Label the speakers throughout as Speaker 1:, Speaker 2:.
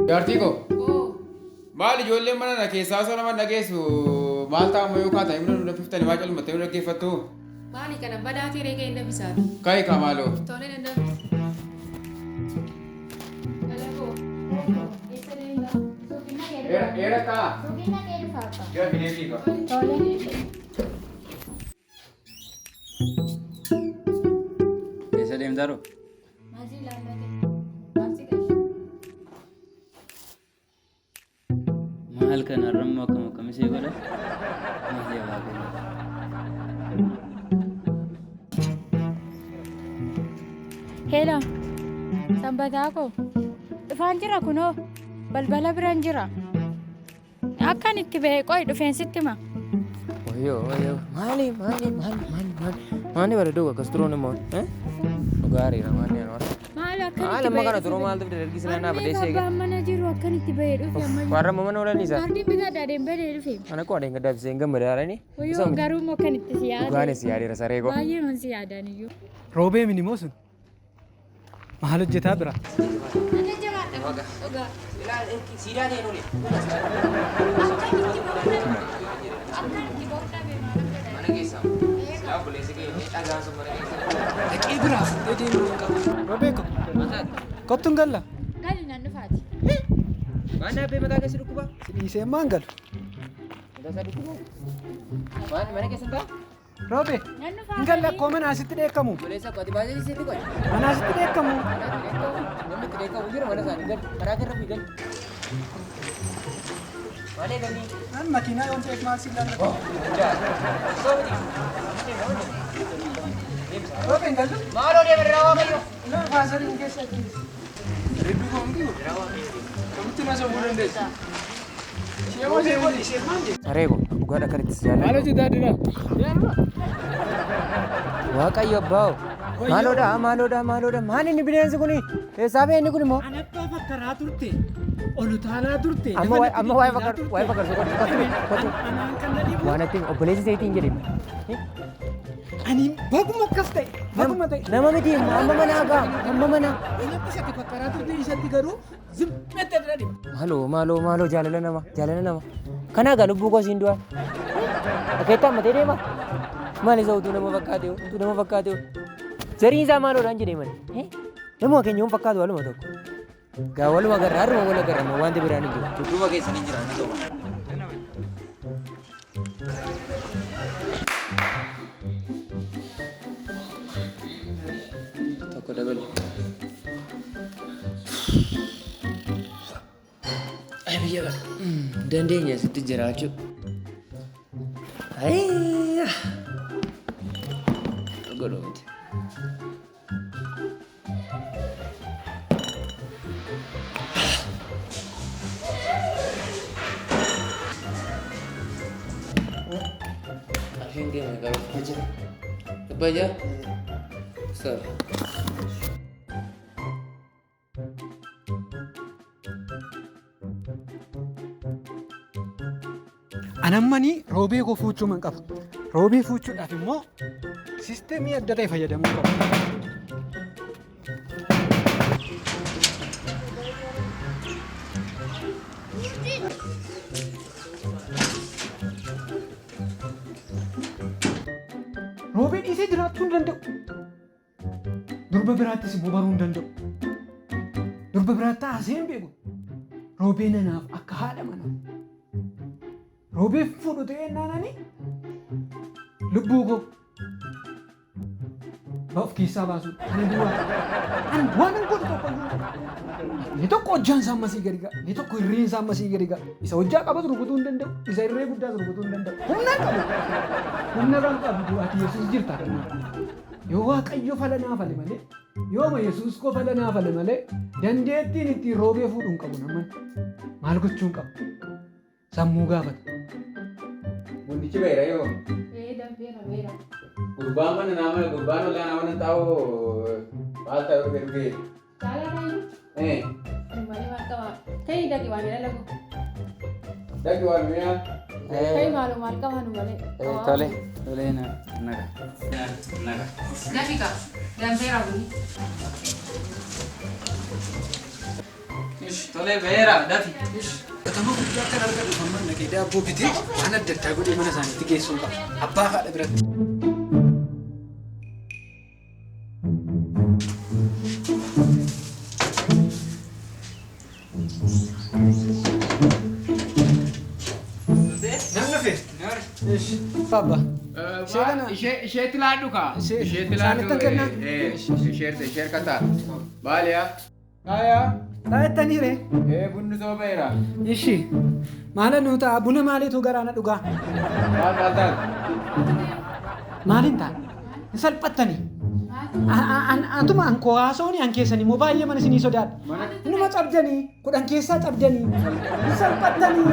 Speaker 1: Jaartiiko
Speaker 2: Oo.
Speaker 1: maal ijoolleen mana na keessaa osoo nama dhageessu maal taa'amu yoo kaata himna nu dafiftani maa calmatte nu dhaggeeffattu.
Speaker 2: Maali kana badhaatee reegee hin dabisaatu.
Speaker 1: Kaayi kamaaloo.
Speaker 2: Tolee danda'u. Galagoo. Eessa deemtaa? Suuqinna keessa.
Speaker 1: Eera taa.
Speaker 2: Suuqinna keessa faata.
Speaker 1: Jaa bineeldi ka.
Speaker 2: Tolee.
Speaker 3: Eessa deemtaa jiru?
Speaker 2: Maasii laallate. Maasii qashi.
Speaker 3: Maal kana rammoo akkam akkamisee godha? Maasii abaa godha.
Speaker 4: Hello, sanbataa koo dhufaan jira kunoo balbala biraan jira. Akkan itti ba'e qo'i dhufeensitti hima.
Speaker 5: Wayyoo maali bareedduu akkas turuun immoo gaariidha maali anwar
Speaker 4: Maal akkan
Speaker 5: haala
Speaker 4: itti
Speaker 5: amma
Speaker 4: ba'e
Speaker 5: kana turuu maaltu fide dargisi nannaa badee seege
Speaker 4: abbaan mana jiru akkan itti ba'e dhufe amma
Speaker 5: warra mana oolanii isaa
Speaker 4: Kaardiin bitaadhaa deembadee dhufe.
Speaker 5: ana koo adeem gaddaa biseen gammada yaarani
Speaker 4: Wayyoo garuu immoo kan itti si yaade.
Speaker 5: dhugaanis yaadira sareego
Speaker 4: Baay'ee man si yaadan iyyuu.
Speaker 6: Roobee minimoo sun maal hojjetaa bira? Dhaqee biraaf deedeemuu hin qabu. Roobee ko kottuun galla
Speaker 4: Gali nan dhufaati.
Speaker 5: waan dhaabbee mataa keessa dhukkuba
Speaker 6: dhiisee maan galu.
Speaker 5: mataa dhukkuba waan mana keessa ta'a
Speaker 6: Roobee
Speaker 4: Nan
Speaker 6: hin
Speaker 4: dhufaati.
Speaker 6: galle akkoo mana asitti dheekkamu.
Speaker 5: buleessa qooti baasee isitti qooti
Speaker 6: Mana asitti dheekkamu.
Speaker 5: namni itti dheekkamu jira mana isaanii gal karaa garra fi gal maalee galii
Speaker 6: Nan makiinaa yoon ta'eef maal si laalla? Roobee hin gallu?
Speaker 5: maaloo deebiirraa waaqayyo
Speaker 6: Naa baasariin keessa jiru. Ridduu koo hin jiru. Kamitti na sammuu dandeessu? Sheemoo sheemoo ishee maal jedhu?
Speaker 5: sareego dhugaadha kan itti
Speaker 6: Maal
Speaker 5: jaalladhu
Speaker 6: hojjetaa dira?
Speaker 5: waaqayyo abbaa'u maaloodha maal inni bineensi kuni eessaa ba'e inni kun immoo
Speaker 6: Anatti fakkaraa turte. Olu taalaa turte.
Speaker 5: amma waa'ee fakkarsu kottu
Speaker 6: Anaan kan na dhibu.
Speaker 5: waan ittiin obboleessi seetiin jedhin
Speaker 6: Ani baguma akkas ta'e. Baguma ta'e.
Speaker 5: nama miti amma manaa gaa amma manaa
Speaker 6: Anatti isatti fakkaraa turte isatti garuu zimmette dha dhiba.
Speaker 5: maaloo jaalala nama kanaa gaa lubbuu koo siin du'a akeekkaa ammatee deema maal isa utuu nama fakkaate zariin isaa maaloodhaan jedhee malee namuma keenya yoon fakkaatu waluma tokko gaa waluma garra haruma wal agarra wanti biraan hin jiru dudduuba keessanii jira tokko dabalu ay biyya dandeenya asitti jiraachuu godhumti Arfin keenya qabu jira. Abbaa jaa? Sorry.
Speaker 6: Anammanii roobee koo fuuchuu man qaba. Roobee fuuchuudhaaf immoo siisteemii adda ta'e fayyadamuu qaba. Roobee dhiisee jiraachuu hin danda'u. Durba biraattis immoo baruu hin danda'u. Durba biraatti haasee hin beeku. Roobee nanaaf akka haadha manaa. Roobee fuudhu ta'ee naananii lubbuu koo of keessaa baasu. Ani duwwaa. Ani waan hin godhu tokko iyyuu. Inni tokko hojjaan isaa ammasii gadi ga'a. Inni tokko hirreen isaa ammasii gadi ga'a. Isa hojjaa qabatu rukutuu hin danda'u. Isa hirree guddaa rukutuu hin danda'u. Humna qabu. Humna kan qabdu ati Yesuus jirta. Yoo Waaqayyo fala naa fale malee yooma Yesuus koo fala naa fale malee dandeettiin ittiin roobee fuudhuu hin qabu namni. Maal gochuu hin qabu? Sammuu gaafata.
Speaker 1: Bundichi beera yoo.
Speaker 2: Dambeera.
Speaker 1: Gurbaan mana nama gurbaan olaa nama nan taa'u maal ta'u dhufe dhufe.
Speaker 2: Caalaa kaayu. Malee maal qaba? Ta'ii dhaqi waan ila lagu.
Speaker 1: Dhaqi waan mi'a.
Speaker 2: Ta'ii maaloo maal qaba nu malee.
Speaker 3: Tolee naga.
Speaker 2: Dafika. Dambeera buni.
Speaker 3: Ish, tole. Tolee beera dati.
Speaker 6: Katama guddaa kan argatu hamma naqee daabboo bitee waan adda addaa godhee mana isaaniitti geessuun qaba. Abbaa haadha biratti. Namni fe? Baba.
Speaker 1: Isheetti laadhu kaa. Isheetti laadhu. Isheer kataa. Baaliyaa. Kaayaa.
Speaker 6: Taa'ettanii ree?
Speaker 1: Bunni soo beera.
Speaker 6: Ishi. Maala nuta buna maaliitu garaana dhugaa?
Speaker 1: Maal taal?
Speaker 6: Maaliin ta'a? Hin salphattanii. Antuma ankoo haasooni an keessanii moo baay'ee mana isinii sodaadha. Numa cabdanii kudhan keessaa cabdanii hin salphattanii.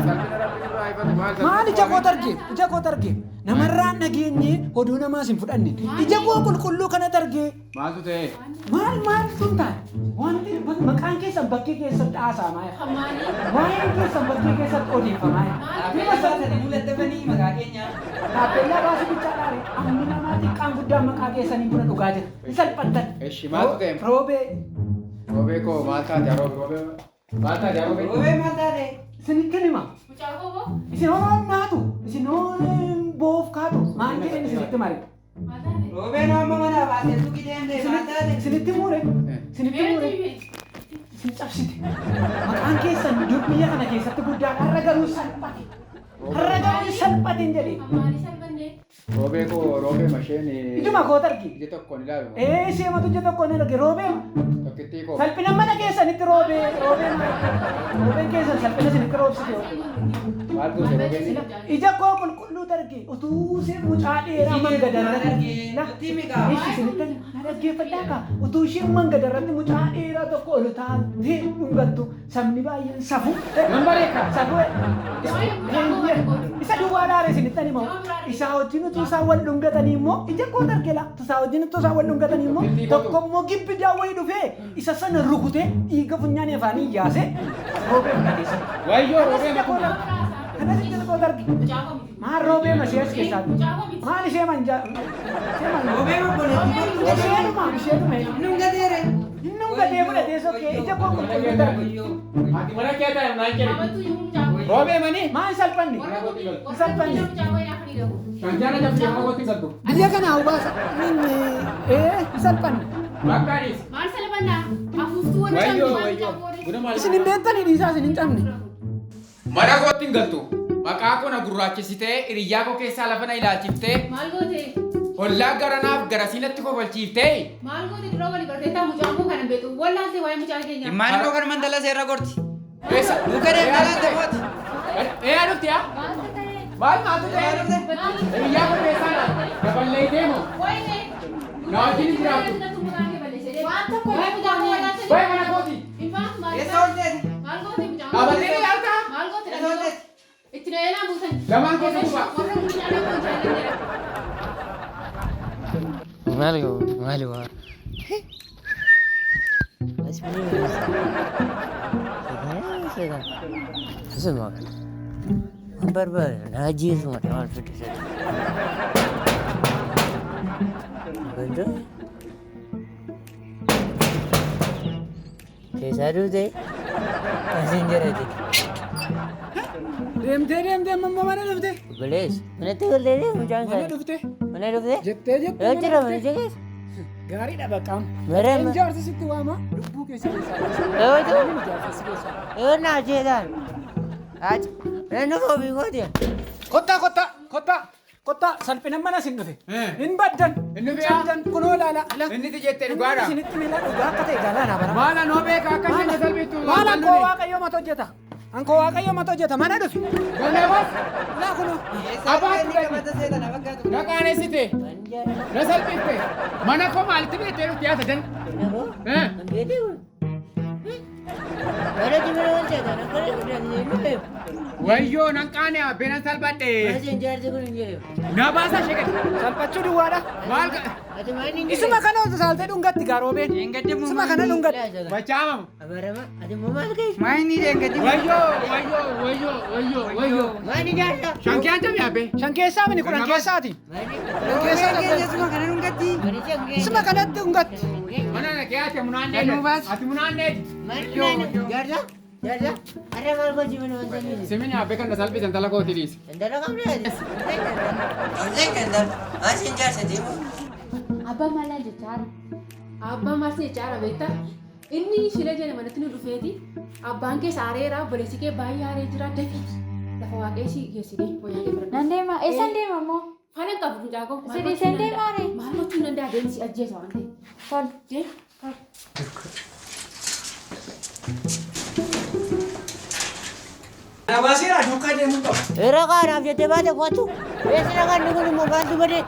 Speaker 6: Maal ija koo targee? Ija koo targee? Namarraan nageenye oduu namaas hin fudhanne. Ija koo qulqulluu kana targee.
Speaker 1: Maaltu ta'e?
Speaker 6: Maal sun ta'a? Wanti maqaan keessan bakkee keessatti haasamaa jira. Waa'een keessan bakkee keessatti odeeffamaa jira. Taappellaa baasii bichaadhaan amma namaa xiqqaan guddaan maqaa keessanii buna dhugaa jira. Hin salphattan.
Speaker 1: Eshi maaltu ta'e?
Speaker 6: Roobee.
Speaker 1: Roobee koo maal taate roobee? Maal taate roobee?
Speaker 2: Roobee maal taate?
Speaker 6: Isinitti hima. Isin homaan naatu. Isin boof kaatu. Maal jedheen isinitti mare?
Speaker 2: Roobee nama mana baatee tuqi deemtee maal taate?
Speaker 6: Isinitti muure. Isinitti muure. Isin cabsite. Maqaan keessan biyya kana keessatti guddaa har'a garuu salphate. Har'a garuu salphate hin jedhe.
Speaker 1: Roobee koo roobee masheen.
Speaker 6: Ijuma koo targi.
Speaker 1: Ija tokkoon ilaalu.
Speaker 6: Seematu ija tokkoon ilaalu. Roobee.
Speaker 1: Tokkittii koo.
Speaker 6: Salphina mana keessanitti roobee. Roobeen keessan salphina isinitti roobsite.
Speaker 1: Maaltu ta'e roobeen?
Speaker 6: Ija koo qulqulluu targi. Utuu isheen mucaa dheeraa mangadarratti. Ishi isinitti dhaggeeffadhaa kaa. Utuu isheen mangadarratti mucaa dheeraa tokko ol taatee dhungattu sabni baay'een safu.
Speaker 1: Nambareeka.
Speaker 6: Safu. Isa duwwaadhaa isinitti himamu. Isaa wajjin utuu isaan wal dhungatanii immoo ija koo targela. Isaa wajjin utuu isaan wal dhungatanii immoo tokko immoo gibbi daawwii dhufee isa sana rukutee dhiiga funyaanii afaanii yaasee roobee fudhateessa.
Speaker 1: Wayyoo roobee
Speaker 6: makuma. Kanas ija koo targi. Maal roobee mashee as keessaati? Maal ishee manjaa?
Speaker 2: Roobee mabboleetti.
Speaker 6: Isheenuma.
Speaker 2: Nungateere.
Speaker 6: Nungatee fudhatee sokkee ija koo qulqulluu targi.
Speaker 1: Ati mana kee ta'e naan jedhe. Roobee manii?
Speaker 6: Maal salphanne? Salphanne.
Speaker 1: Shanjaana jabdee mana kootti galtu.
Speaker 6: Biyya kana hawwaasa. Salphanne.
Speaker 1: Bakkaanis.
Speaker 2: Maal salphannaa? Afuuftuu wani
Speaker 1: Wayyoo wayyoo. Buna maal?
Speaker 6: Isin hin beektanii dhiisaa isin hin cabne.
Speaker 1: Mana kootti hin galtu. Maqaa koo na gurraachessitee hiriyyaa koo keessaa lafa na ilaalchiftee.
Speaker 2: Maal goote?
Speaker 1: Hollaa garanaaf garasiinatti kofolchiiftee.
Speaker 2: Maal goote duroo walii gartee taa mucaan koo kana beeku. Wallaantee waa'ee mucaan keenya.
Speaker 3: Immaan koo kan mandala seera gorti.
Speaker 1: Eessa?
Speaker 3: Duukaree dhalate mooti.
Speaker 1: Dhufti yaa? Maal maaltu ta'e? Hiriyyaa koo keessaa na daballee deemu. Na wajjin hin jiraatu. Waa'ee mana kooti.
Speaker 2: Eessa olteeti? Maal goote mucaan koo?
Speaker 1: Dhaabbattee ni ilaaltaa?
Speaker 2: Maal goote? Eessa olteeti? Itti na eelaa buusan.
Speaker 1: Lamaan keessa bu'aa.
Speaker 2: Warra mucaan koo jaallatee.
Speaker 5: Maali waa? Asuma barbaada naajiisuma maal fiddisa? Betul? Keessaa duute asiin jira jechuudha.
Speaker 6: Deemtee mamma mana dhufte?
Speaker 5: Obbolees manatti galtee mucaan
Speaker 6: Mana
Speaker 5: isaa
Speaker 6: dhufte?
Speaker 5: mana dhufte?
Speaker 6: Jettee
Speaker 5: Yoo jira mana jegees?
Speaker 6: Gaariidha baqqaam.
Speaker 5: Barama.
Speaker 6: Jaarsi sitti waama. Lubbuu keessa keessaa.
Speaker 5: Yoo ta'u
Speaker 6: Jaarsi keessaa.
Speaker 5: yoo naa jeetaan ati nannu foobii gootiya.
Speaker 6: Kottaa salphina mana sin dhufe. Hin baddan.
Speaker 1: Hin dhufiyaa?
Speaker 6: Baddan kunoo ilaala.
Speaker 1: Inni ti jettee dhugaadha.
Speaker 6: Isinitti miila dhugaa akka ta'e gaalaadha bara.
Speaker 1: Maala noo beeka akka isheen na salphitu.
Speaker 6: Maal ankoo waaqayyoo mata hojjeta? Ankoo waaqayyoo mata hojjeta mana dhufe.
Speaker 1: Gannabaas
Speaker 6: Laa kunoo.
Speaker 1: abaatu dhaqi. Na qaaneessite. Na salphifte. Mana koo maalitti beektee dhufti yaa sadan?
Speaker 5: Beeti kun. Bara jimala wal jeetaan akka dhufte
Speaker 1: Wayyoo nan qaane abbee nan salphadhe.
Speaker 5: Asiin jaarsi kun hin jiru.
Speaker 1: Na baasa shekete.
Speaker 6: Salphachuu duwwaadha.
Speaker 1: Maal
Speaker 5: Ati maal hin
Speaker 6: Isuma kana saaltee dhungatti gaaroobeen. Isuma kana dhungatti.
Speaker 1: bachaamamu.
Speaker 5: Abarama ati immoo maal keessa?
Speaker 1: Wayyoo.
Speaker 5: Maal ni jaarsa?
Speaker 1: Shankiyaan jabi abbee.
Speaker 6: Shan keessaa mini kudhan keessaati. Isuma kanatti dhungatti.
Speaker 1: Mana na kee ati munaan dheedhe. Ati munaan dheedhe.
Speaker 5: Maal ni jaarsa?
Speaker 7: Jaja, ada maal kunci mana tadi?
Speaker 1: Simini abe kan dasal pisan tala ko tilis.
Speaker 7: Endara kamu lihat? Endara. Asin jar sedih.
Speaker 2: Abbaa maal jechaara? Abbaa maal jechaara beektaa? Inni shilee jedhama manatti nu dhufeeti. Abbaan kee saareera, obboleessi kee baay'ee haaree jira dafii. Lafa waaqayyoo geessinee wayyaa bira.
Speaker 4: Nan deema. Eessan deema ammoo?
Speaker 2: Faalan qabu fincaaqoo.
Speaker 4: Sidii seen deemaare?
Speaker 2: Maal gochuu hin danda'a deemsi ajjeesa waan ta'eef.
Speaker 4: Tol.
Speaker 2: Jee.
Speaker 6: Nabasira, dhokkaa deemuu qaba.
Speaker 7: Era kan, abjad debat aku tu. Biasa kan dengan mobil tu berde.